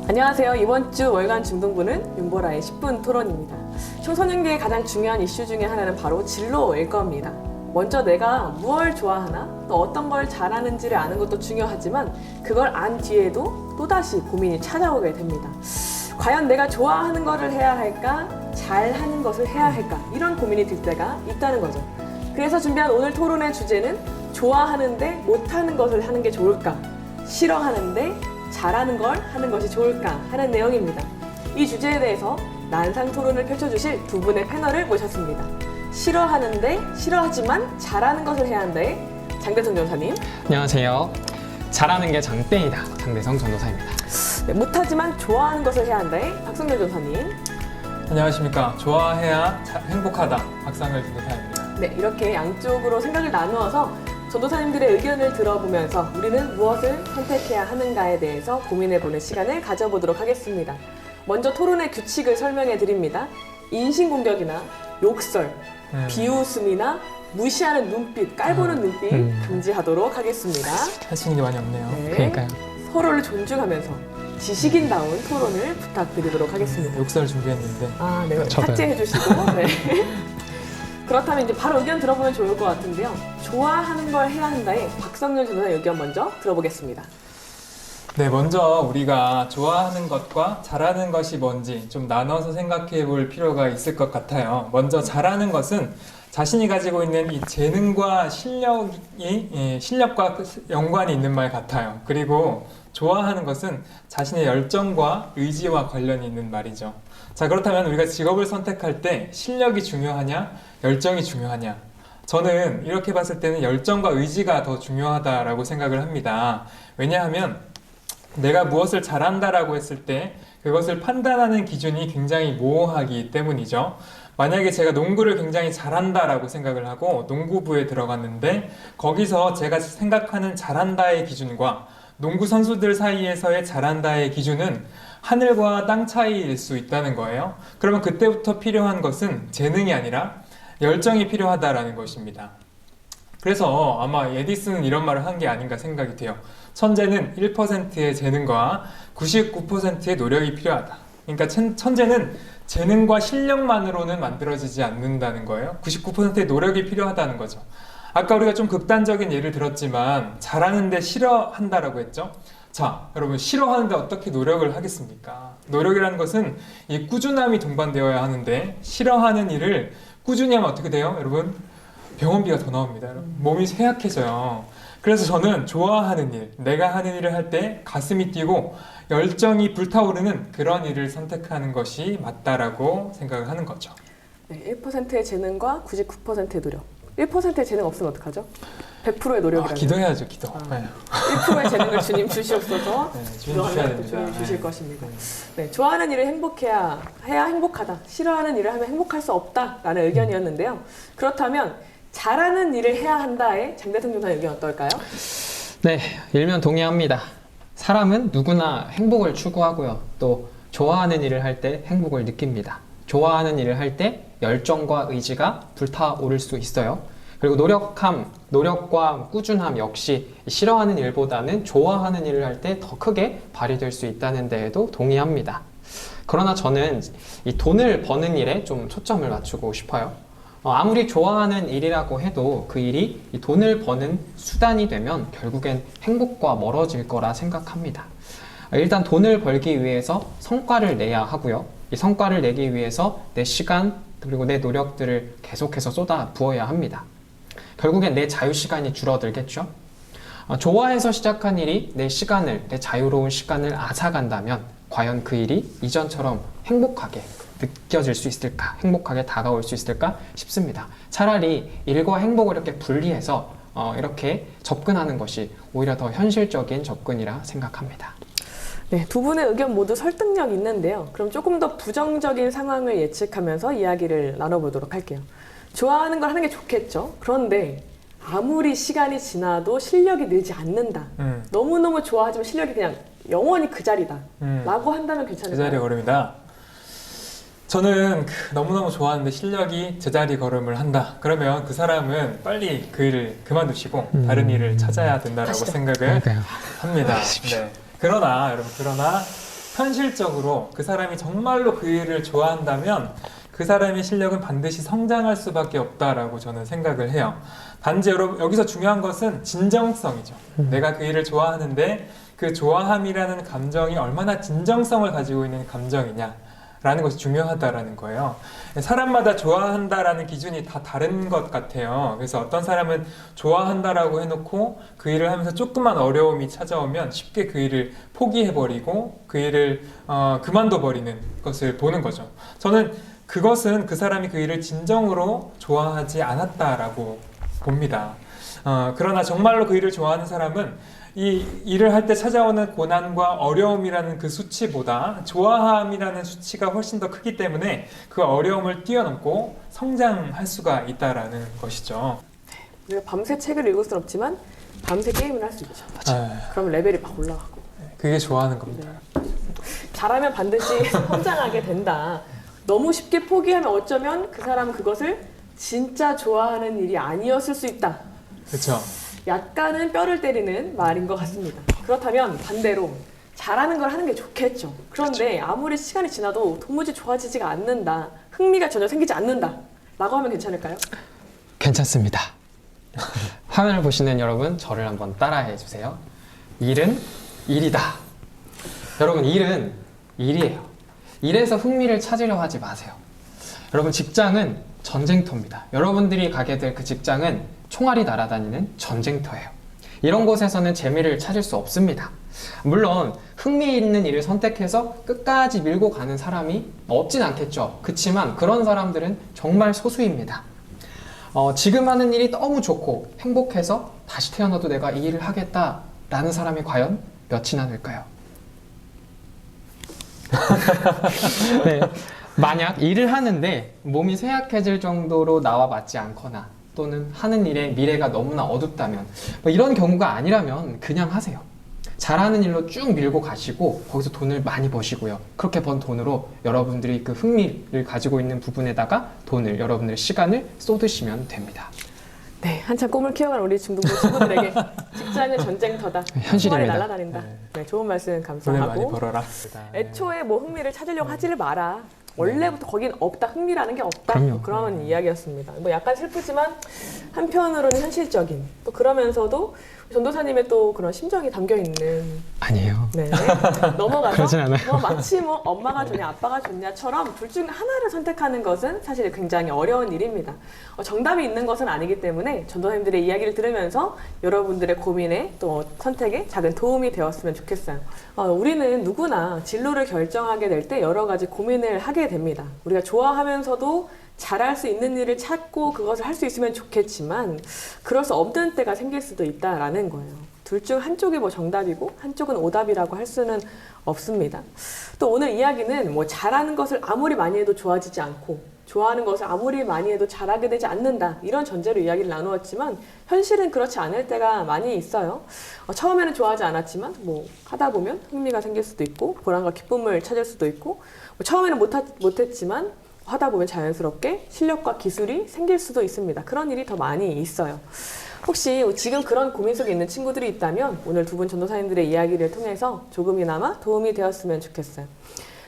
안녕하세요. 이번 주 월간 중등부는 윤보라의 10분 토론입니다. 청소년기의 가장 중요한 이슈 중에 하나는 바로 진로일 겁니다. 먼저 내가 무엇을 좋아하나 또 어떤 걸 잘하는지를 아는 것도 중요하지만 그걸 안 뒤에도 또다시 고민이 찾아오게 됩니다. 과연 내가 좋아하는 것을 해야 할까? 잘하는 것을 해야 할까? 이런 고민이 들 때가 있다는 거죠. 그래서 준비한 오늘 토론의 주제는 좋아하는데 못하는 것을 하는 게 좋을까? 싫어하는데 잘하는 걸 하는 것이 좋을까 하는 내용입니다. 이 주제에 대해서 난상 토론을 펼쳐주실 두 분의 패널을 모셨습니다. 싫어하지만 잘하는 것을 해야 한다의 장대성 전도사님. 안녕하세요. 잘하는 게 장땡이다. 장대성 전도사입니다. 네, 못하지만 좋아하는 것을 해야 한다의 박성렬 전도사님. 안녕하십니까. 좋아해야 행복하다. 박상열 전도사입니다. 네, 이렇게 양쪽으로 생각을 나누어서 전도사님들의 의견을 들어보면서 우리는 무엇을 선택해야 하는가에 대해서 고민해보는 시간을 가져보도록 하겠습니다. 먼저 토론의 규칙을 설명해 드립니다. 인신공격이나 욕설, 비웃음이나 무시하는 눈빛, 깔보는 눈빛 금지하도록 하겠습니다. 할 수 있는 게 많이 없네요. 네, 그러니까요. 서로를 존중하면서 지식인다운 토론을 부탁드리도록 하겠습니다. 욕설 준비했는데. 아, 네. 저도요. 삭제해 주시고. 네. 그렇다면 이제 바로 의견 들어보면 좋을 것 같은데요. 좋아하는 걸 해야 한다의 박성렬 전도사의 의견 먼저 들어보겠습니다. 네, 먼저 우리가 좋아하는 것과 잘하는 것이 뭔지 좀 나눠서 생각해 볼 필요가 있을 것 같아요. 먼저 잘하는 것은 자신이 가지고 있는 이 재능과 실력과 연관이 있는 말 같아요. 그리고 좋아하는 것은 자신의 열정과 의지와 관련이 있는 말이죠. 자, 그렇다면 우리가 직업을 선택할 때 실력이 중요하냐, 열정이 중요하냐? 저는 이렇게 봤을 때는 열정과 의지가 더 중요하다라고 생각을 합니다. 왜냐하면 내가 무엇을 잘한다라고 했을 때 그것을 판단하는 기준이 굉장히 모호하기 때문이죠. 만약에 제가 농구를 굉장히 잘한다라고 생각을 하고 농구부에 들어갔는데 거기서 제가 생각하는 잘한다의 기준과 농구 선수들 사이에서의 잘한다의 기준은 하늘과 땅 차이일 수 있다는 거예요. 그러면 그때부터 필요한 것은 재능이 아니라 열정이 필요하다라는 것입니다. 그래서 아마 에디슨은 이런 말을 한 게 아닌가 생각이 돼요. 천재는 1%의 재능과 99%의 노력이 필요하다. 그러니까 천재는 재능과 실력만으로는 만들어지지 않는다는 거예요. 99%의 노력이 필요하다는 거죠. 아까 우리가 좀 극단적인 예를 들었지만 잘하는데 싫어한다라고 했죠. 자, 여러분, 싫어하는데 어떻게 노력을 하겠습니까? 노력이라는 것은 이 꾸준함이 동반되어야 하는데 싫어하는 일을 꾸준히 하면 어떻게 돼요? 여러분, 병원비가 더 나옵니다. 여러분. 몸이 쇠약해져요. 그래서 저는 좋아하는 일, 내가 하는 일을 할 때 가슴이 뛰고 열정이 불타오르는 그런 일을 선택하는 것이 맞다라고 생각을 하는 거죠. 네, 1%의 재능과 99%의 노력. 1%의 재능 없으면 어떡하죠? 100%의 노력이라면. 기도해야죠, 기도. 네. 1%의 재능을 주님 주시옵소서. 네, 주님 주셔야 됩니다. 주님 주실 네. 것입니다. 네, 좋아하는 일을 해야 행복하다. 싫어하는 일을 하면 행복할 수 없다라는 의견이었는데요. 그렇다면 잘하는 일을 해야 한다의 장대성 전도사의 의견 어떨까요? 네, 일면 동의합니다. 사람은 누구나 행복을 추구하고요. 또 좋아하는 일을 할 때 행복을 느낍니다. 좋아하는 일을 할 때 열정과 의지가 불타오를 수 있어요. 그리고 노력과 꾸준함 역시 싫어하는 일보다는 좋아하는 일을 할 때 더 크게 발휘될 수 있다는 데에도 동의합니다. 그러나 저는 이 돈을 버는 일에 좀 초점을 맞추고 싶어요. 아무리 좋아하는 일이라고 해도 그 일이 이 돈을 버는 수단이 되면 결국엔 행복과 멀어질 거라 생각합니다. 일단 돈을 벌기 위해서 성과를 내야 하고요. 이 성과를 내기 위해서 내 시간 그리고 내 노력들을 계속해서 쏟아 부어야 합니다. 결국엔 내 자유시간이 줄어들겠죠. 좋아해서 시작한 일이 내 자유로운 시간을 앗아간다면 과연 그 일이 이전처럼 행복하게 느껴질 수 있을까? 행복하게 다가올 수 있을까 싶습니다. 차라리 일과 행복을 이렇게 분리해서 이렇게 접근하는 것이 오히려 더 현실적인 접근이라 생각합니다. 네, 두 분의 의견 모두 설득력 있는데요. 그럼 조금 더 부정적인 상황을 예측하면서 이야기를 나눠보도록 할게요. 좋아하는 걸 하는 게 좋겠죠. 그런데 아무리 시간이 지나도 실력이 늘지 않는다. 너무너무 좋아하지만 실력이 그냥 영원히 그 자리다. 라고 한다면 괜찮을까요? 제자리 걸음이다. 저는 너무너무 좋아하는데 실력이 제자리 걸음을 한다. 그러면 그 사람은 빨리 그 일을 그만두시고 다른 일을 찾아야 된다라고 하시죠. 생각을 그러니까요. 합니다. 네. 그러나 여러분, 현실적으로 그 사람이 정말로 그 일을 좋아한다면 그 사람의 실력은 반드시 성장할 수밖에 없다라고 저는 생각을 해요. 단지 여기서 중요한 것은 진정성이죠. 내가 그 일을 좋아하는데 그 좋아함이라는 감정이 얼마나 진정성을 가지고 있는 감정이냐 라는 것이 중요하다라는 거예요. 사람마다 좋아한다라는 기준이 다 다른 것 같아요. 그래서 어떤 사람은 좋아한다라고 해놓고 그 일을 하면서 조금만 어려움이 찾아오면 쉽게 그 일을 포기해버리고 그 일을 그만둬버리는 것을 보는 거죠. 저는 그것은 그 사람이 그 일을 진정으로 좋아하지 않았다라고 봅니다. 그러나 정말로 그 일을 좋아하는 사람은 이 일을 할 때 찾아오는 고난과 어려움이라는 그 수치보다 좋아함이라는 수치가 훨씬 더 크기 때문에 그 어려움을 뛰어넘고 성장할 수가 있다라는 것이죠. 우리가 밤새 책을 읽을 수는 없지만 밤새 게임을 할 수 있죠. 맞아요. 그럼 레벨이 막 올라가고. 그게 좋아하는 겁니다. 네. 잘하면 반드시 성장하게 된다. 너무 쉽게 포기하면 어쩌면 그 사람은 그것을 진짜 좋아하는 일이 아니었을 수 있다. 그렇죠. 약간은 뼈를 때리는 말인 것 같습니다. 그렇다면 반대로 잘하는 걸 하는 게 좋겠죠. 그런데 아무리 시간이 지나도 도무지 좋아지지가 않는다. 흥미가 전혀 생기지 않는다. 라고 하면 괜찮을까요? 괜찮습니다. 화면을 보시는 여러분, 저를 한번 따라해 주세요. 일은 일이다. 여러분, 일은 일이에요. 일에서 흥미를 찾으려 하지 마세요. 여러분, 직장은 전쟁터입니다. 여러분들이 가게 될 그 직장은 총알이 날아다니는 전쟁터예요. 이런 곳에서는 재미를 찾을 수 없습니다. 물론 흥미 있는 일을 선택해서 끝까지 밀고 가는 사람이 없진 않겠죠. 그렇지만 그런 사람들은 정말 소수입니다. 지금 하는 일이 너무 좋고 행복해서 다시 태어나도 내가 이 일을 하겠다라는 사람이 과연 몇이나 될까요? 네, 만약 일을 하는데 몸이 쇠약해질 정도로 나와 맞지 않거나 또는 하는 일의 미래가 너무나 어둡다면 뭐 이런 경우가 아니라면 그냥 하세요. 잘하는 일로 쭉 밀고 가시고 거기서 돈을 많이 버시고요. 그렇게 번 돈으로 여러분들이 그 흥미를 가지고 있는 부분에다가 돈을, 여러분들의 시간을 쏟으시면 됩니다. 네, 한참 꿈을 키워가는 우리 중등부 친구들에게 직장은 전쟁터다. 현실입니다. 총알이 날아다닌다. 네, 좋은 말씀 돈을 감사하고. 많이 벌어라. 애초에 뭐 흥미를 찾으려고 하지를 마라. 원래부터 거긴 없다. 흥미라는 게 없다. 그럼요. 그런 이야기였습니다. 뭐 약간 슬프지만 한편으로는 현실적인. 또 그러면서도 전도사님의 또 그런 심정이 담겨 있는. 아니에요. 네. 넘어가서 그러진 않아요. 마치 뭐 엄마가 좋냐 아빠가 좋냐처럼 둘 중 하나를 선택하는 것은 사실 굉장히 어려운 일입니다. 정답이 있는 것은 아니기 때문에 전도사님들의 이야기를 들으면서 여러분들의 고민에 또 선택에 작은 도움이 되었으면 좋겠어요. 우리는 누구나 진로를 결정하게 될 때 여러 가지 고민을 하게 됩니다. 우리가 좋아하면서도 잘할 수 있는 일을 찾고 그것을 할 수 있으면 좋겠지만 그럴 수 없는 때가 생길 수도 있다라는 거예요. 둘 중 한쪽이 뭐 정답이고 한쪽은 오답이라고 할 수는 없습니다. 또 오늘 이야기는 뭐 잘하는 것을 아무리 많이 해도 좋아지지 않고 좋아하는 것을 아무리 많이 해도 잘하게 되지 않는다. 이런 전제로 이야기를 나누었지만 현실은 그렇지 않을 때가 많이 있어요. 처음에는 좋아하지 않았지만 뭐 하다 보면 흥미가 생길 수도 있고 보람과 기쁨을 찾을 수도 있고 뭐 처음에는 못했지만 하다 보면 자연스럽게 실력과 기술이 생길 수도 있습니다. 그런 일이 더 많이 있어요. 혹시 지금 그런 고민 속에 있는 친구들이 있다면 오늘 두 분 전도사님들의 이야기를 통해서 조금이나마 도움이 되었으면 좋겠어요.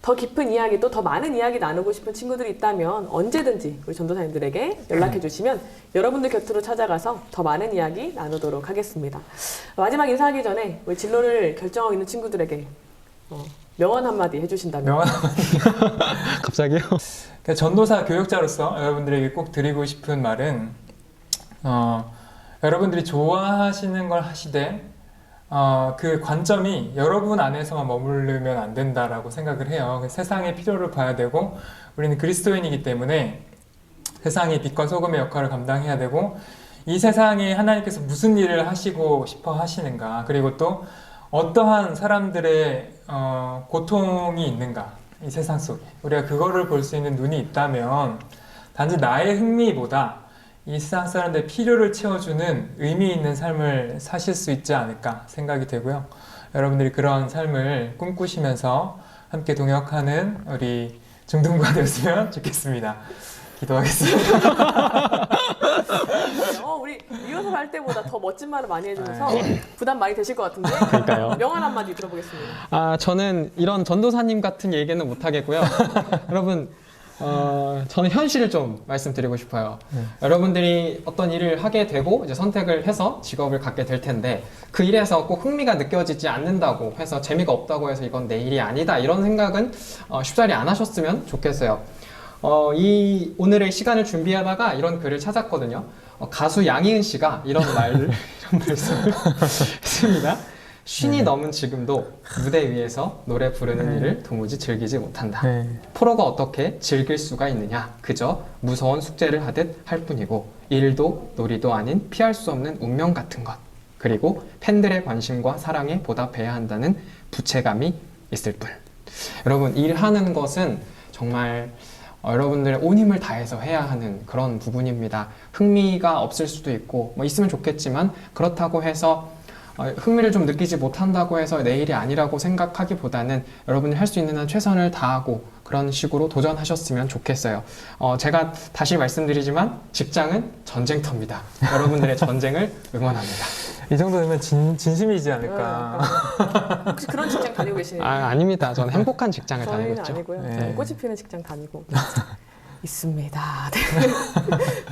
더 깊은 이야기 또 더 많은 이야기 나누고 싶은 친구들이 있다면 언제든지 우리 전도사님들에게 연락해 주시면 여러분들 곁으로 찾아가서 더 많은 이야기 나누도록 하겠습니다. 마지막 인사하기 전에 우리 진로를 결정하고 있는 친구들에게 명언 한마디 해주신다면. 명언 갑자기요? 전도사 교육자로서 여러분들에게 꼭 드리고 싶은 말은 여러분들이 좋아하시는 걸 하시되 그 관점이 여러분 안에서만 머무르면 안 된다라고 생각을 해요. 세상의 필요를 봐야 되고 우리는 그리스도인이기 때문에 세상의 빛과 소금의 역할을 감당해야 되고 이 세상에 하나님께서 무슨 일을 하시고 싶어 하시는가, 그리고 또 어떠한 사람들의 고통이 있는가, 이 세상 속에 우리가 그거를 볼 수 있는 눈이 있다면 단지 나의 흥미보다 이 세상 사람들의 필요를 채워주는 의미 있는 삶을 사실 수 있지 않을까 생각이 되고요. 여러분들이 그런 삶을 꿈꾸시면서 함께 동역하는 우리 중등부가 되었으면 좋겠습니다. 기도하겠습니다. 우리 우리 리허설 할 때보다 더 멋진 말을 많이 해주셔서 부담 많이 되실 것 같은데 그러니까요. 명언 한마디 들어보겠습니다. 저는 이런 전도사님 같은 얘기는 못 하겠고요. 여러분, 저는 현실을 좀 말씀드리고 싶어요. 여러분들이 어떤 일을 하게 되고 이제 선택을 해서 직업을 갖게 될 텐데 그 일에서 꼭 흥미가 느껴지지 않는다고 해서 재미가 없다고 해서 이건 내 일이 아니다 이런 생각은 쉽사리 안 하셨으면 좋겠어요. 이 오늘의 시간을 준비하다가 이런 글을 찾았거든요. 가수 양희은 씨가 이런 말씀을 했습니다. 쉰이 넘은 지금도 무대 위에서 노래 부르는 일을 도무지 즐기지 못한다. 프로가 어떻게 즐길 수가 있느냐. 그저 무서운 숙제를 하듯 할 뿐이고 일도 놀이도 아닌 피할 수 없는 운명 같은 것. 그리고 팬들의 관심과 사랑에 보답해야 한다는 부채감이 있을 뿐. 여러분, 일하는 것은 정말 여러분들의 온 힘을 다해서 해야 하는 그런 부분입니다. 흥미가 없을 수도 있고 뭐 있으면 좋겠지만 그렇다고 해서 흥미를 좀 느끼지 못한다고 해서 내 일이 아니라고 생각하기보다는 여러분이 할 수 있는 한 최선을 다하고 그런 식으로 도전하셨으면 좋겠어요. 제가 다시 말씀드리지만 직장은 전쟁터입니다. 여러분들의 전쟁을 응원합니다. 이 정도 되면 진심이지 않을까. 혹시 그런 직장 다니고 계시나요? 아닙니다. 저는 행복한 직장을 다니고 저희는 있죠. 아니고요. 네. 저는 꽃이 피는 직장 다니고 있습니다. 네.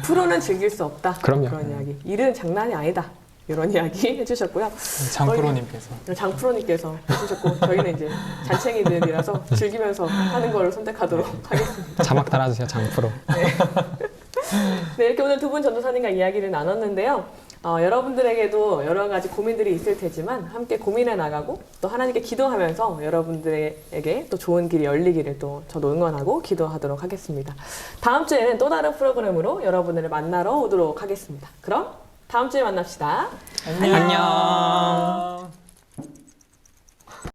프로는 즐길 수 없다. 그럼요. 그런 이야기. 일은 장난이 아니다. 이런 이야기 해주셨고요. 장프로님께서. 장프로님께서 해주셨고 저희는 이제 잔챙이들이라서 즐기면서 하는 걸 선택하도록 하겠습니다. 자막 달아주세요. 장프로. 네, 이렇게 오늘 두 분 전도사님과 이야기를 나눴는데요. 여러분들에게도 여러 가지 고민들이 있을 테지만 함께 고민해 나가고 또 하나님께 기도하면서 여러분들에게 또 좋은 길이 열리기를 또 저도 응원하고 기도하도록 하겠습니다. 다음 주에는 또 다른 프로그램으로 여러분을 만나러 오도록 하겠습니다. 그럼 다음 주에 만납시다. 안녕.